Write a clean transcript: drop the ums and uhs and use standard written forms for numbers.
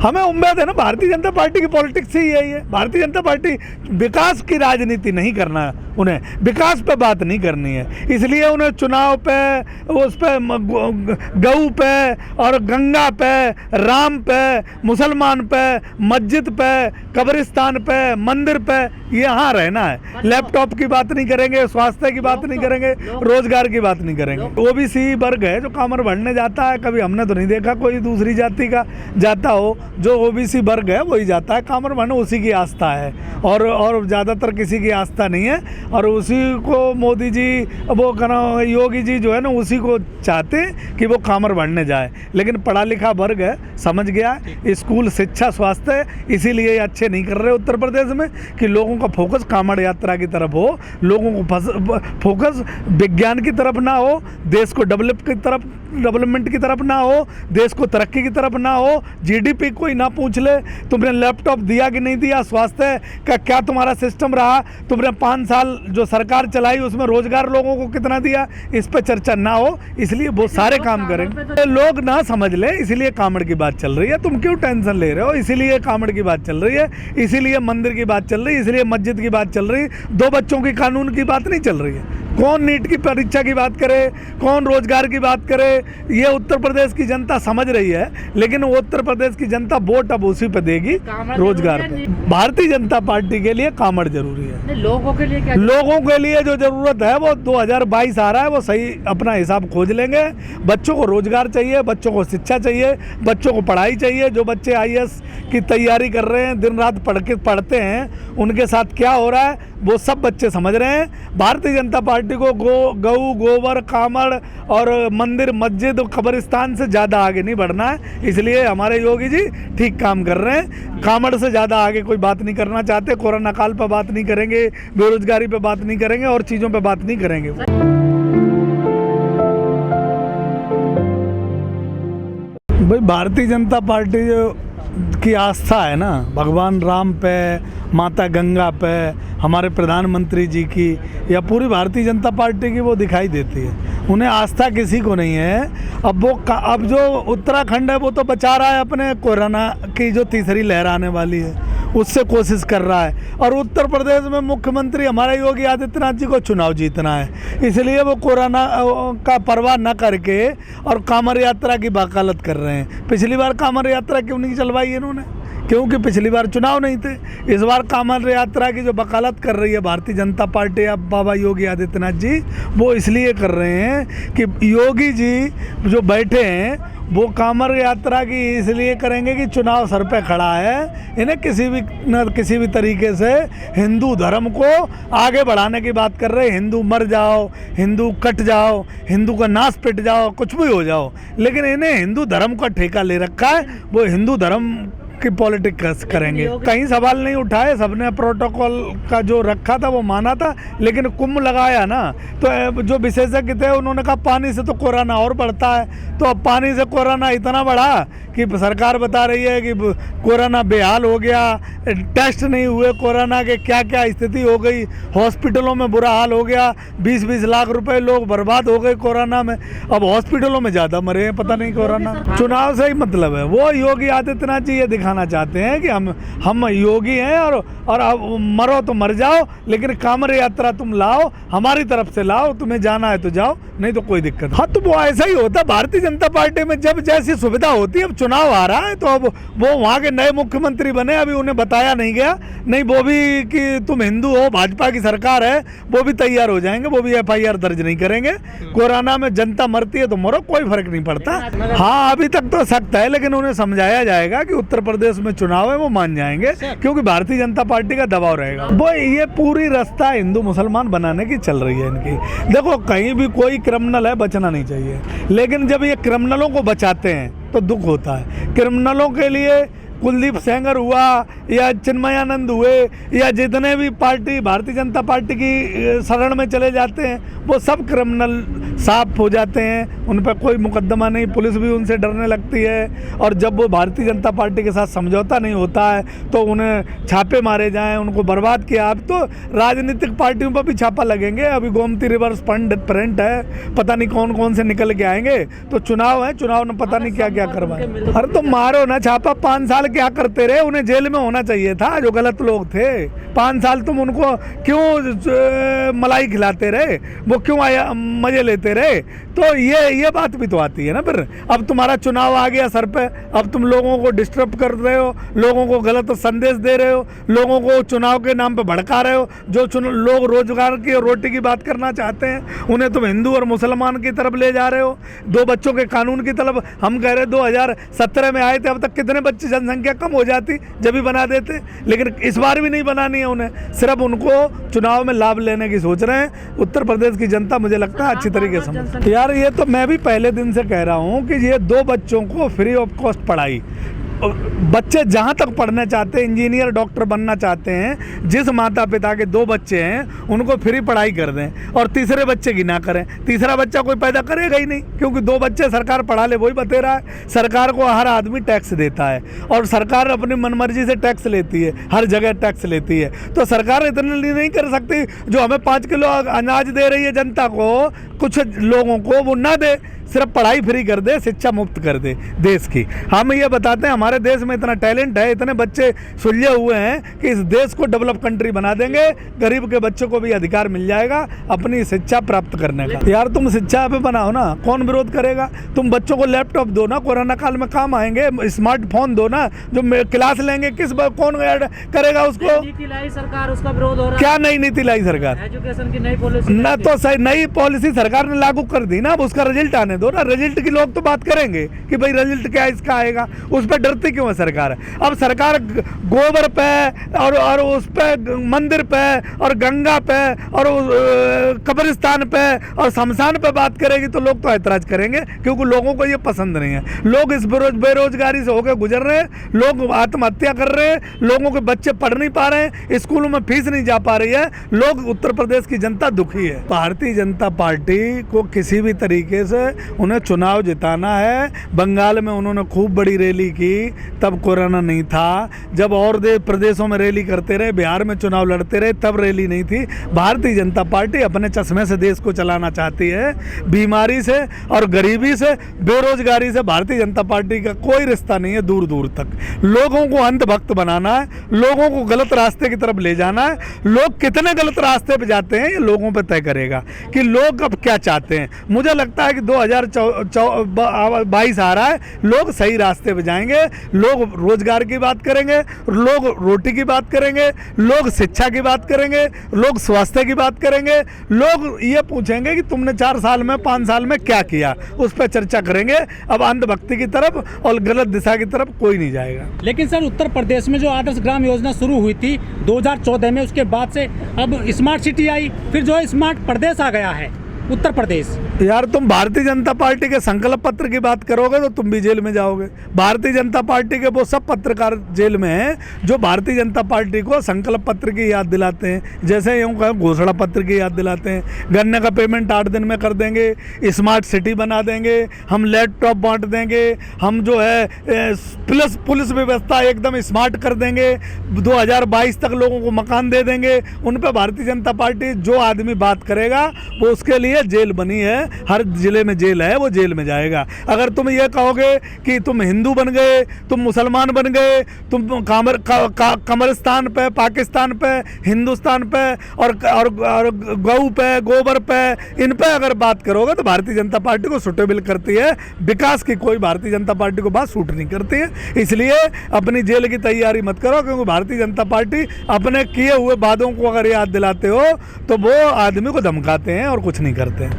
हमें उम्मीद है ना, भारतीय जनता पार्टी की पॉलिटिक्स ही यही है। भारतीय जनता पार्टी विकास की राजनीति नहीं करना है, उन्हें विकास पे बात नहीं करनी है, इसलिए उन्हें चुनाव पे, उस पे, गऊ पे और गंगा पे, राम पे, मुसलमान पे, मस्जिद पे, कब्रिस्तान पे, मंदिर पे यहाँ रहना है। लैपटॉप की बात नहीं करेंगे, स्वास्थ्य की बात नहीं करेंगे, रोजगार की बात नहीं करेंगे। ओबीसी वर्ग है जो कामर भरने जाता है, कभी हमने तो नहीं देखा कोई दूसरी जाति का जाता हो। जो ओबीसी वर्ग है वही जाता है कामर भरने, उसी की आस्था है और ज़्यादातर किसी की आस्था नहीं है। और उसी को मोदी जी, वो योगी जी जो है ना, उसी को चाहते हैं कि वो कामर भरने जाए। लेकिन पढ़ा लिखा वर्ग है, समझ गया स्कूल, शिक्षा, स्वास्थ्य, इसीलिए अच्छे नहीं कर रहे उत्तर प्रदेश में कि लोगों का फोकस कामड़ यात्रा की तरफ हो, लोगों को फोकस विज्ञान की तरफ ना हो, देश को डेवलपमेंट की तरफ ना हो, देश को तरक्की की तरफ ना हो, जीडीपी कोई ना पूछ ले तुमने लैपटॉप दिया कि नहीं दिया, स्वास्थ्य का क्या तुम्हारा सिस्टम रहा, तुमने 5 साल जो सरकार चलाई उसमें रोजगार लोगों को कितना दिया, इस पर चर्चा ना हो। इसलिए वो सारे काम करेंगे, लोग ना समझ ले, इसीलिए कामड़ की बात चल रही है। तुम क्यों टेंशन ले रहे हो? इसीलिए कामड़ की बात चल रही है, इसीलिए मंदिर की बात चल रही है, इसलिए मस्जिद की बात चल रही है। 2 बच्चों की कानून की बात नहीं चल रही है। कौन नीट की परीक्षा की बात करे, कौन रोजगार की बात करे, ये उत्तर प्रदेश की जनता समझ रही है। लेकिन उत्तर प्रदेश की जनता वोट अब उसी पे देगी, रोजगार पे। भारतीय जनता पार्टी के लिए कामड़ जरूरी है। लोगों के लिए क्या? लोगों के लिए जो जरूरत है वो 2022 आ रहा है, वो सही अपना हिसाब खोज लेंगे। बच्चों को रोजगार चाहिए, बच्चों को शिक्षा चाहिए, बच्चों को पढ़ाई चाहिए। जो बच्चे IAS की तैयारी कर रहे हैं, दिन रात पढ़ते हैं, उनके साथ क्या हो रहा है वो सब बच्चे समझ रहे हैं। भारतीय जनता पार्टी को गऊ, गोबर, कामड़ और मंदिर, मस्जिद, कब्रिस्तान से ज़्यादा आगे नहीं बढ़ना है। इसलिए हमारे योगी जी ठीक काम कर रहे हैं। कामड़ से ज़्यादा आगे कोई बात नहीं करना चाहते। कोरोना काल पर बात नहीं करेंगे, बेरोजगारी पे बात नहीं करेंगे और चीज़ों पे बात नहीं करेंगे। भाई भारतीय जनता पार्टी की आस्था है ना भगवान राम पे, माता गंगा पे, हमारे प्रधानमंत्री जी की, या पूरी भारतीय जनता पार्टी की वो दिखाई देती है। उन्हें आस्था किसी को नहीं है। अब जो उत्तराखंड है वो तो बचा रहा है अपने, कोरोना की जो तीसरी लहर आने वाली है उससे कोशिश कर रहा है। और उत्तर प्रदेश में मुख्यमंत्री हमारे योगी आदित्यनाथ जी को चुनाव जीतना है, इसलिए वो कोरोना का परवाह न करके और कांवड़ यात्रा की वकालत कर रहे हैं। पिछली बार कांवड़ यात्रा क्यों नहीं चलवाई इन्होंने? क्योंकि पिछली बार चुनाव नहीं थे। इस बार कांवड़ यात्रा की जो वकालत कर रही है भारतीय जनता पार्टी या बाबा योगी आदित्यनाथ जी, वो इसलिए कर रहे हैं कि योगी जी जो बैठे हैं वो कांवड़ यात्रा की इसलिए करेंगे कि चुनाव सर पे खड़ा है। इन्हें किसी भी तरीके से हिंदू धर्म को आगे बढ़ाने की बात कर रहे हैं। हिंदू मर जाओ, हिंदू कट जाओ, हिंदू का नाश पिट जाओ, कुछ भी हो जाओ, लेकिन इन्हें हिंदू धर्म का ठेका ले रखा है। वो हिंदू धर्म की पॉलिटिक्स करेंगे। कहीं सवाल नहीं उठाए, सबने प्रोटोकॉल का जो रखा था वो माना था। लेकिन कुंभ लगाया ना, तो जो विशेषज्ञ थे उन्होंने कहा पानी से तो कोरोना और बढ़ता है। तो अब पानी से कोरोना इतना बढ़ा कि सरकार बता रही है कि कोरोना बेहाल हो गया, टेस्ट नहीं हुए कोरोना के, क्या क्या स्थिति हो गई, हॉस्पिटलों में बुरा हाल हो गया, 20-20 लाख रुपए लोग बर्बाद हो गए कोरोना में। अब हॉस्पिटलों में ज़्यादा मरे हैं, पता नहीं कोरोना। चुनाव से ही मतलब है, वो योगी आदित्यनाथ जी ये दिखाना चाहते हैं कि हम योगी हैं और अब मरो तो मर जाओ, लेकिन कांवड़ यात्रा तुम लाओ, हमारी तरफ से लाओ, तुम्हें जाना है तो जाओ, नहीं तो कोई दिक्कत। हाँ, तो वो ऐसा ही होता भारतीय जनता पार्टी में, जब जैसी सुविधा होती है। अब चुनाव आ रहा है तो अब वो वहाँ के नए मुख्यमंत्री बने, अभी उन्हें बताया नहीं गया, नहीं वो भी कि तुम हिंदू हो, भाजपा की सरकार है, वो भी तैयार हो जाएंगे, वो भी FIR दर्ज नहीं करेंगे। कोरोना में जनता मरती है तो मरो, कोई फर्क नहीं पड़ता। हाँ, अभी तक तो सख्त है, लेकिन उन्हें समझाया जाएगा कि उत्तर प्रदेश में चुनाव है, वो मान जाएंगे, क्योंकि भारतीय जनता पार्टी का दबाव रहेगा। वो ये पूरी रास्ता हिंदू मुसलमान बनाने की चल रही है इनकी। देखो, कहीं भी कोई क्रिमिनल है, बचना नहीं चाहिए, लेकिन जब ये क्रिमिनलों को बचाते हैं तो दुख होता है। क्रिमिनलों के लिए कुलदीप सेंगर हुआ या चिन्मयानंद हुए या जितने भी पार्टी भारतीय जनता पार्टी की शरण में चले जाते हैं, वो सब क्रिमिनल साफ हो जाते हैं, उन पर कोई मुकदमा नहीं, पुलिस भी उनसे डरने लगती है। और जब वो भारतीय जनता पार्टी के साथ समझौता नहीं होता है तो उन्हें छापे मारे जाएं, उनको बर्बाद किया। अब तो राजनीतिक पार्टियों पर भी छापा लगेंगे। अभी गोमती रिवर्स फ्रंट है, पता नहीं कौन कौन से निकल के आएंगे। तो चुनाव है, चुनाव में पता नहीं क्या क्या करवाएं। अरे तो मारो ना छापा, 5 साल क्या करते रहे? उन्हें जेल में होना चाहिए था जो गलत लोग थे। 5 साल तुम उनको क्यों मलाई खिलाते रहे, वो क्यों मजे लेते रहे? तो ये बात भी तो आती है ना। फिर अब तुम्हारा चुनाव आ गया सर पे, अब तुम लोगों को डिस्टर्ब कर रहे हो, लोगों को गलत संदेश दे रहे हो, लोगों को चुनाव के नाम पे भड़का रहे हो। जो लोग रोजगार की और रोटी की बात करना चाहते हैं उन्हें तुम हिंदू और मुसलमान की तरफ ले जा रहे हो। 2 बच्चों के कानून की तरफ हम कह रहे 2017 में आए थे, अब तक कितने बच्चे, जनसंख्या कम हो जाती जब भी बना देते। लेकिन इस बार भी नहीं बनानी है उन्हें, सिर्फ उनको चुनाव में लाभ लेने की सोच रहे हैं। उत्तर प्रदेश की जनता मुझे लगता है अच्छी तरीके से। यार ये तो मैं भी पहले दिन से कह रहा हूँ कि ये 2 बच्चों को फ्री ऑफ कॉस्ट पढ़ाई, बच्चे जहाँ तक पढ़ना चाहते हैं, इंजीनियर डॉक्टर बनना चाहते हैं, जिस माता पिता के 2 बच्चे हैं उनको फ्री पढ़ाई कर दें और तीसरे बच्चे की ना करें। तीसरा बच्चा कोई पैदा करेगा ही नहीं, क्योंकि 2 बच्चे सरकार पढ़ा ले वही बतेरा है। सरकार को हर आदमी टैक्स देता है और सरकार अपनी मनमर्जी से टैक्स लेती है, हर जगह टैक्स लेती है। तो सरकार इतने नहीं कर सकती जो हमें 5 किलो अनाज दे रही है जनता को, कुछ लोगों को वो ना दे, सिर्फ पढ़ाई फ्री कर दे, शिक्षा मुफ्त कर दे देश की। हम ये बताते हैं हमारे देश में इतना टैलेंट है, इतने बच्चे सुलझे हुए हैं कि इस देश को डेवलप कंट्री बना देंगे। गरीब के बच्चों को भी अधिकार मिल जाएगा अपनी शिक्षा प्राप्त करने का। यार तुम शिक्षा पे बनाओ ना, कौन विरोध करेगा? तुम बच्चों को लैपटॉप दो ना, कोरोना काल में काम आएंगे। स्मार्टफोन दो ना, जो क्लास लेंगे कौन ऐड करेगा उसको? नीति लाई सरकार, उसका विरोध हो रहा है। क्या नई नीति लाई सरकार? एजुकेशन की नई पॉलिसी ना, तो सही नई पॉलिसी सरकार ने लागू कर दी ना, अब उसका रिजल्ट आने दो ना। रिजल्ट की लोग तो बात करेंगे कि भाई रिजल्ट क्या इसका आएगा, उस पर डरती क्यों है सरकार? अब सरकार गोबर पे और उस पे मंदिर पे और गंगा पे और कब्रिस्तान पे और शमशान पे बात करेगी तो लोग तो ऐतराज करेंगे, क्योंकि लोगों को ये पसंद नहीं है। लोग इस बेरोजगारी से होकर गुजर रहे हैं, लोग आत्महत्या कर रहे हैं, लोगों के बच्चे पढ़ नहीं पा रहे हैं, स्कूलों में फीस नहीं जा पा रही है। लोग, उत्तर प्रदेश की जनता दुखी है। भारतीय जनता पार्टी को किसी भी तरीके से उन्हें चुनाव जिताना है। बंगाल में उन्होंने खूब बड़ी रैली की, तब कोरोना नहीं था। जब और प्रदेशों में रैली करते रहे, बिहार में चुनाव लड़ते रहे, तब रैली नहीं थी। भारतीय जनता पार्टी अपने चश्मे से देश को चलाना चाहती है। बीमारी से और गरीबी से, बेरोजगारी से भारतीय जनता पार्टी का कोई रिश्ता नहीं है दूर दूर तक। लोगों को अंधभक्त बनाना है, लोगों को गलत रास्ते की तरफ ले जाना है। लोग कितने गलत रास्ते पे जाते हैं ये लोगों पे तय करेगा कि लोग अब क्या चाहते हैं। मुझे लगता है कि 2022 आ रहा है, लोग सही रास्ते पे जाएंगे। लोग रोजगार की बात करेंगे, लोग रोटी की बात करेंगे, लोग शिक्षा की बात करेंगे, लोग स्वास्थ्य की बात करेंगे। लोग ये पूछेंगे कि तुमने 4 साल में 5 साल में क्या किया, उस पर चर्चा करेंगे। अब अंधभक्ति की तरफ और गलत दिशा की तरफ कोई नहीं जाएगा। लेकिन सर, उत्तर प्रदेश में जो आदर्श ग्राम योजना शुरू हुई थी 2014 में, उसके बाद से अब स्मार्ट सिटी आई, फिर जो है स्मार्ट प्रदेश आ गया है उत्तर प्रदेश। यार तुम भारतीय जनता पार्टी के संकल्प पत्र की बात करोगे तो तुम भी जेल में जाओगे। भारतीय जनता पार्टी के वो सब पत्रकार जेल में हैं जो भारतीय जनता पार्टी को संकल्प पत्र की याद दिलाते हैं। जैसे यूँ कहें घोषणा पत्र की याद दिलाते हैं, गन्ने का पेमेंट 8 दिन में कर देंगे, स्मार्ट सिटी बना देंगे, हम लैपटॉप बांट देंगे, हम जो है प्लस पुलिस व्यवस्था एकदम स्मार्ट कर देंगे, 2022 तक लोगों को मकान दे देंगे। उन पर भारतीय जनता पार्टी जो आदमी बात करेगा वो उसके लिए जेल बनी है। हर जिले में जेल है, वो जेल में जाएगा। अगर तुम ये कहोगे कि तुम हिंदू बन गए, तुम मुसलमान बन गए, तुम कब्रिस्तान पे, पाकिस्तान पे, हिंदुस्तान पे और गऊ पे, गोबर पे, इन पे अगर बात करोगे तो भारतीय जनता पार्टी को सूटेबल करती है। विकास की कोई भारतीय जनता पार्टी को बात सूट नहीं करती है। इसलिए अपनी जेल की तैयारी मत करो, क्योंकि भारतीय जनता पार्टी अपने किए हुए वादों को अगर याद दिलाते हो तो वो आदमी को धमकाते हैं और कुछ नहीं करते हैं।